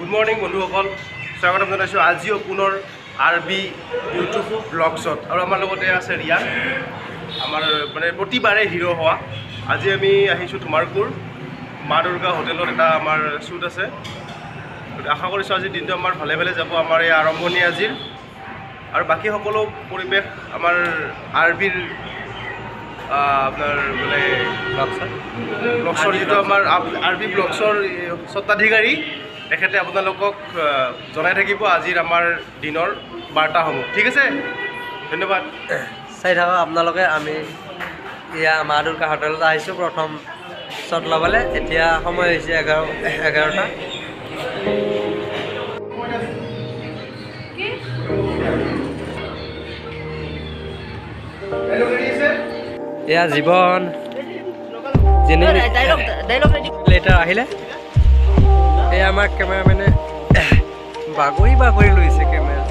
Good morning বন্ধুসকল, স্বাগতম জনাইছোঁ আজিও পুনৰ RB ইউটিউব ব্লগছত। আৰু আমাৰ লগতে আছে ৰিয়ান, আমাৰ মানে প্ৰতিবাৰে হিৰো হোৱা। আজি আমি আহিছোঁ ধুমাৰপুৰ মা দুৰ্গা হোটেলত, এটা আমাৰ শ্বুট আছে। আশা কৰিছোঁ আজিৰ দিনটো আমাৰ ভালে ভালে যাব, আমাৰ এই আৰম্ভণি আজিৰ। আৰু বাকী সকলো পৰিৱেশ আমাৰ RBৰ আপোনাৰ মানে ব্লগছৰ যিটো আমাৰ RB ব্লগছৰ স্বত্বাধিকাৰী, তেখেতে আপোনালোকক জনাই থাকিব আজিৰ আমাৰ দিনৰ বাৰ্তাসমূহ। ঠিক আছে, ধন্যবাদ। চাই থাকক আপোনালোকে। আমি এয়া মা দুৰ্গা হোটেলত আহিছোঁ প্ৰথম শ্বট ল'বলৈ। এতিয়া সময় হৈছে 11টা। এয়া জীৱন লেটাৰ আহিলে। এয়া আমাৰ কেমেৰামেনে বাগৰি লৈছে কেমেৰা।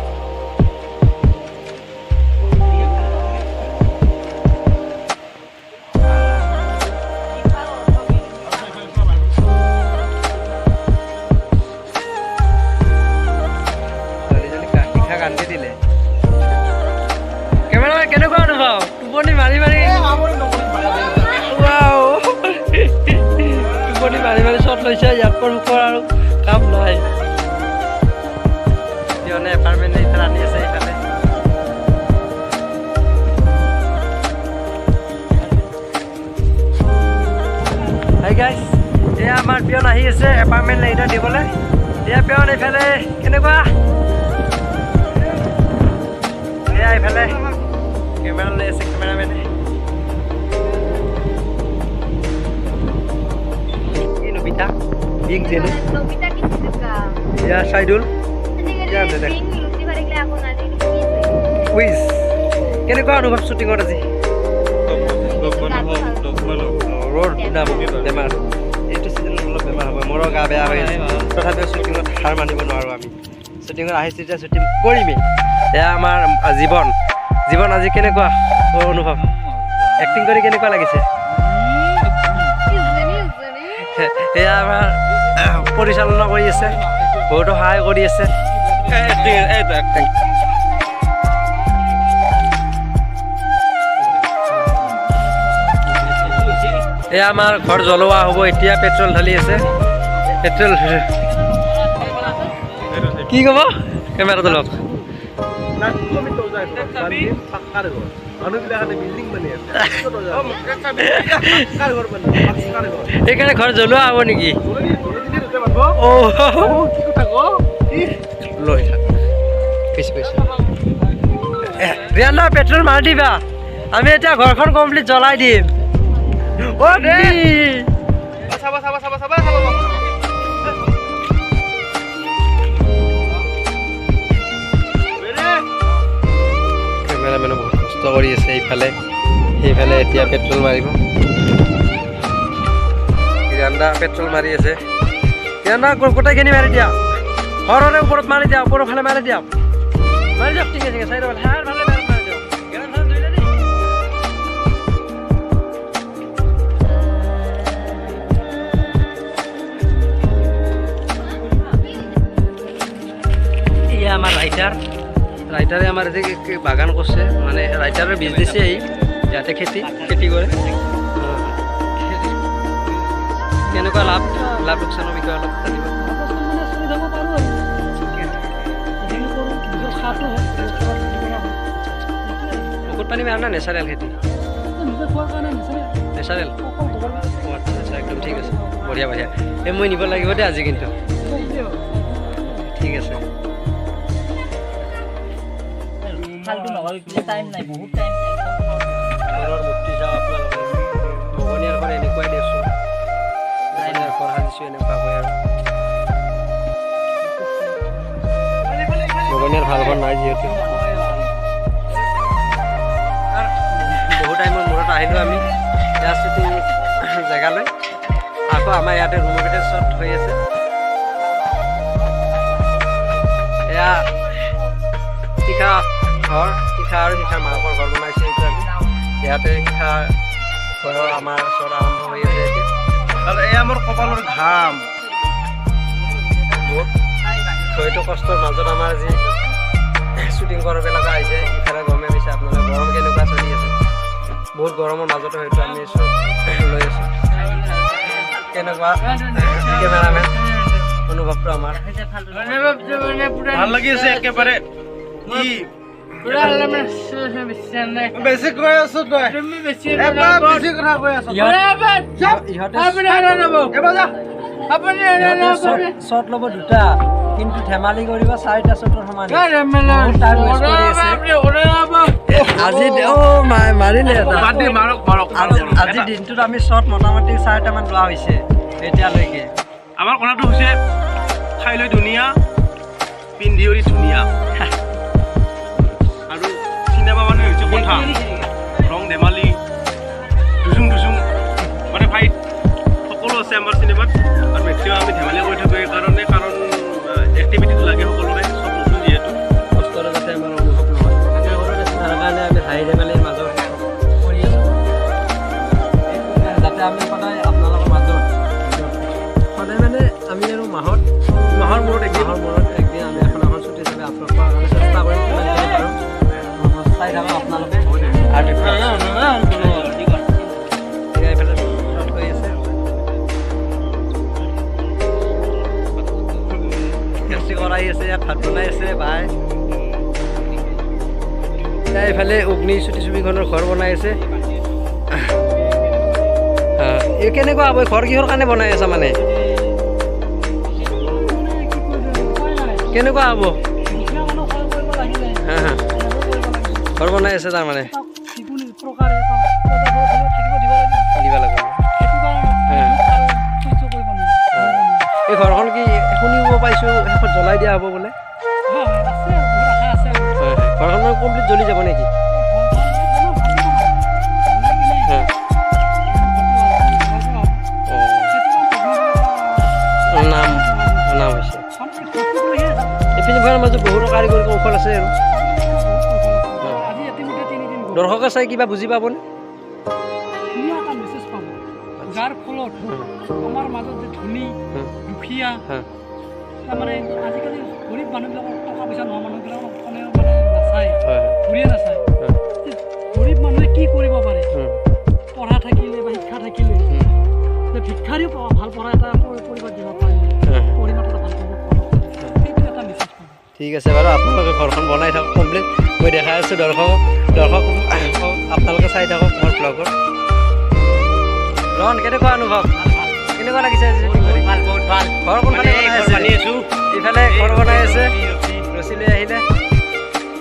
কান্দি দিলে। কেমেৰা কেনেকুৱা অনুভৱ? টোপনি মাৰি শ্বট লৈছে। ইয়াতকৈ সুখৰ আৰু কাম নাই। কিয়নে এপাৰ্টমেণ্ট এতিয়া আনি আছে এইফালে। হাই গাইছ, এয়া আমাৰ পিয়ন আহি আছে এপাৰ্টমেণ্ট লাইটাৰ দিবলৈ। এয়া পিয়ন এইফালে কেনেকুৱা? এয়া এইফালে কেমেৰা লৈ আছে কেমেৰামেনে। কি নবিতা? বিগ জেনু। এয়া চাইদুল। কেনেকুৱা অনুভৱ শ্বুটিঙত আজি? ৰ'দ বেমাৰ, এইটো ছিজনত অলপ বেমাৰ হ'ব। মোৰো গা বেয়া হৈ আছে, তথাপিও শ্বুটিঙত হাৰ মানিব নোৱাৰোঁ আমি। শ্বুটিঙত আহিছোঁ এতিয়া, শ্বুটিং কৰিমেই। এয়া আমাৰ জীৱন। আজি কেনেকুৱা অনুভৱ? এক্টিং কৰি কেনেকুৱা লাগিছে? এয়া আমাৰ পৰিচালনা কৰি আছে, বহুতো সহায় কৰি আছে। এয়া আমাৰ ঘৰ জ্বলোৱা হ'ব এতিয়া। পেট্ৰল ঢালি আছে। পেট্ৰল কি ক'ব? কেমেৰাটো লওক। সেইকাৰণে ঘৰ জ্বলোৱা হ'ব নেকি? ৰিয়ান দা, পেট্ৰল মাৰি দিবা, আমি এতিয়া ঘৰখন কমপ্লিট জ্বলাই দিম। কেমেৰামেনে বহুত কষ্ট কৰি আছে সেইফালে এতিয়া পেট্ৰল মাৰিব। ৰিয়ান্দা পেট্ৰল মাৰি আছে। ৰিয়ান্দা গোটেইখিনি মাৰি দিয়া, ঘৰৰে ওপৰত মাৰি দিয়া, ওপৰৰ ফালে মাৰি দিয়া, মাৰি দিয়ক। ঠিক আছে, চাই দিয়ক, ভালে মাৰি দিয়ক। এয়া আমাৰ ৰাইটাৰে আমাৰ ইয়াতে বাগান কৰিছে, মানে ৰাইটাৰৰ বিজনেছে ইয়াতে খেতি কৰে। কেনেকুৱা লাভ লোকচানৰ বিষয়ে অলপ জানিব। ঔষধ পানী মাৰা না নেচাৰেল খেতি? নেচাৰেল। আচ্ছা, একদম ঠিক আছে, বঢ়িয়া। এই মই নিব লাগিব দেই আজি, কিন্তু ঠিক আছে। ভগনীয়াৰ ঘৰ এনেকুৱাই দিছোঁ, ঘৰ সাজিছোঁ এনেকুৱাকৈ। আৰু ভগনীয়াৰ ভাল ঘৰ নাই যিহেতু। বহু টাইমৰ মূৰত আহিলোঁ আমি ইয়াৰ শ্বুটিং জেগালৈ। আকৌ আমাৰ ইয়াতে ৰুমৰ ভিতৰত শ্বট হৈ আছে। এয়া শিখা ঘৰ, শিখা আৰু শিখাৰ মাকৰ ঘৰ বনাইছে এইটো আমি। ইয়াতে শিখা ঘৰৰ আমাৰ শ্বট আৰম্ভ হৈ আছে এতিয়া। আৰু এই আমাৰ কপালৰ ঘাম। হয়তো কষ্টৰ মাজত আমাৰ আজি শ্বুটিং কৰিব লগা হৈছে ইফালে গৰমে পাইছে আপোনালোকে গৰম কেনেকুৱা চলি আছে বহুত গৰমৰ মাজতে হয়তো আমি শ্বুট লৈ আছোঁ কেনেকুৱা কেমেৰামেন অনুভৱটো আমাৰ ভাল লাগি আছে একেবাৰে ই বেছি কৈ আছো তই বেছি কথা কৈ আছো শ্বট ল'ব দুটা কিন্তু ধেমালি কৰিব 4টা শ্বটৰ সমান আজি মাৰিলে আজিৰ দিনটোত আমি শ্বট মোটামুটি 4টামান লোৱা হৈছে এতিয়ালৈকে আমাৰ কথাটো হৈছে ঠাইলৈ ধুনীয়া পিন্ধিয়ৰি ধুনীয়া আৰু চিনেমা মানে হৈছে কথা ৰং ধেমালি দুচুম মানে ফাইট সকলো আছে আমাৰ চিনেমাত আৰু মেক্সিমাম আমি ধেমালি কৰি থাকোঁ এইকাৰণে কাৰণ এক্টিভিটিটো লাগে সকলোৰে চব নতুন যিহেতু কষ্টৰ যাতে আমাৰ অনুভৱ নহয় তাৰ কাৰণে আমি হাঁহি ধেমালিৰ মাজত কৰি আছোঁ যাতে আমি সদায় আপোনালোকৰ মাজত সদায় মানে আমি আৰু মাহৰ মূৰত একদিন আমি এখন ছুটি হিচাপে আপলোড কৰাৰ কাৰণে চেষ্টা কৰিম কিমানখিনি পাৰোঁ চাই থাকক আপোনালোকে এইফালে শ্বট কৰি আছে কেচি কৰাই আছে ইয়াত ভাত বনাই আছে বাই এইফালে অগ্নি ছবিখনৰ ঘৰ বনাই আছে এই কেনেকুৱা হ'ব ঘৰ কিহৰ কাৰণে বনাই আছা মানে কেনেকুৱা হ'ব ঘৰ বনাই আছে তাৰমানে দিব লাগিব এই ঘৰখন কি শুনিব পাইছোঁ শেষত জ্বলাই দিয়া হ'ব বোলে ঘৰখন মানে কমপ্লিট জ্বলি যাব নেকি নাম হৈছে এই ফিল্মখনৰ মাজত বহুতো কাৰিকৰী কৌশল আছে আৰু দৰ্শকে চাই কিবা বুজি পাবনে যাৰ ফলত আমাৰ মাজত যে ধনী দুখীয়া তাৰমানে আজিকালি গৰীব মানুহবিলাকক টকা পইচা নোহোৱা মানুহবিলাকক মানে নাচায় ঘূৰিয়ে নাচায় গৰীব মানুহে কি কৰিব পাৰে পঢ়া থাকিলে বা শিক্ষা থাকিলে যে ভিক্ষাৰীও ভাল পঢ়া এটা পৰিবাৰ দিব পাৰে পঢ়ি মাত্ৰ ভাল কৰিব সেইটো এটা মেছেজ পাব ঠিক আছে বাৰু আপোনালোকে ঘৰখন বনাই থাকক কমপ্লিট মই দেখাই আছোঁ দৰ্শক আপোনালোকে চাই থাকক মোৰ ব্লগত ৰন কেনেকুৱা অনুভৱ কেনেকুৱা লাগিছে বহুত ভাল ঘৰ কোনফালে বনাই আছোঁ ইফালে ঘৰ বনাই আছে ৰছী লৈ আহিলে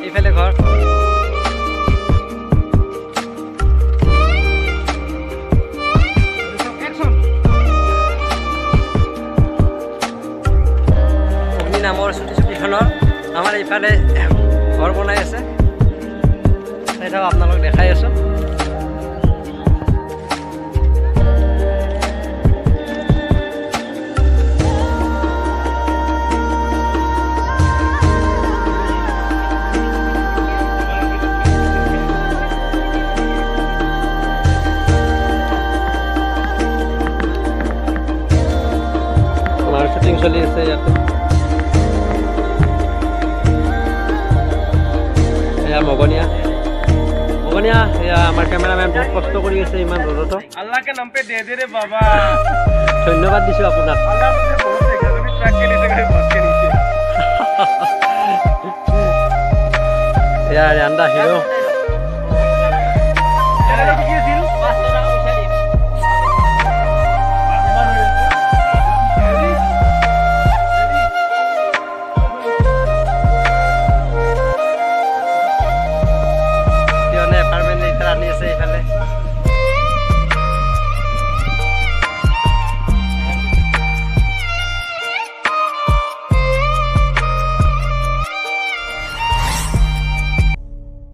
ইফালে ঘৰ অগ্নি নামৰ ছবিখনৰ আমাৰ ইফালে ঘৰ বনাই আছে চাই থাকক আপোনালোক দেখাই আছোঁ শ্বুটিং চলি আছে ইয়াতে এয়া মগনীয়া এয়া আমাৰ কেমেৰামেন বহুত কষ্ট কৰি আছে ইমান ৰ'দতো আল্লাহকে নাম পে দে দে রে বাবা ধন্যবাদ দিছোঁ আপোনাক আল্লাহ मुझे बहुत देखा अभी ट्रक के नीचे गए बस के नीचे এয়া ৰান্দা হিৰো